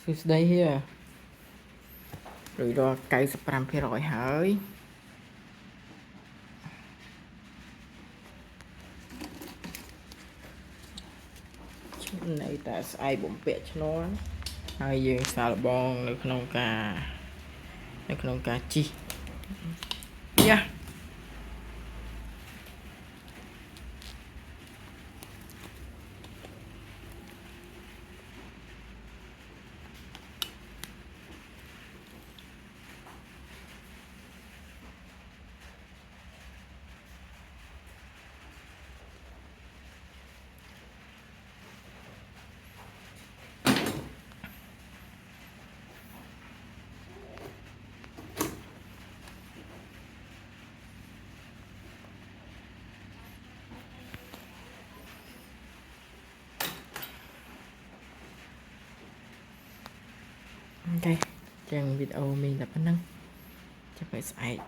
First day here ឬដល់95%ហើយនៅតែស្អែកបំពាក់ឈ្នាន់ហើយយើងសាឡបងនៅក្នុងការជីយ៉ាអូខេចឹងវីដេអូមានតែប៉ុណ្្នឹងចាំពេលស្អែក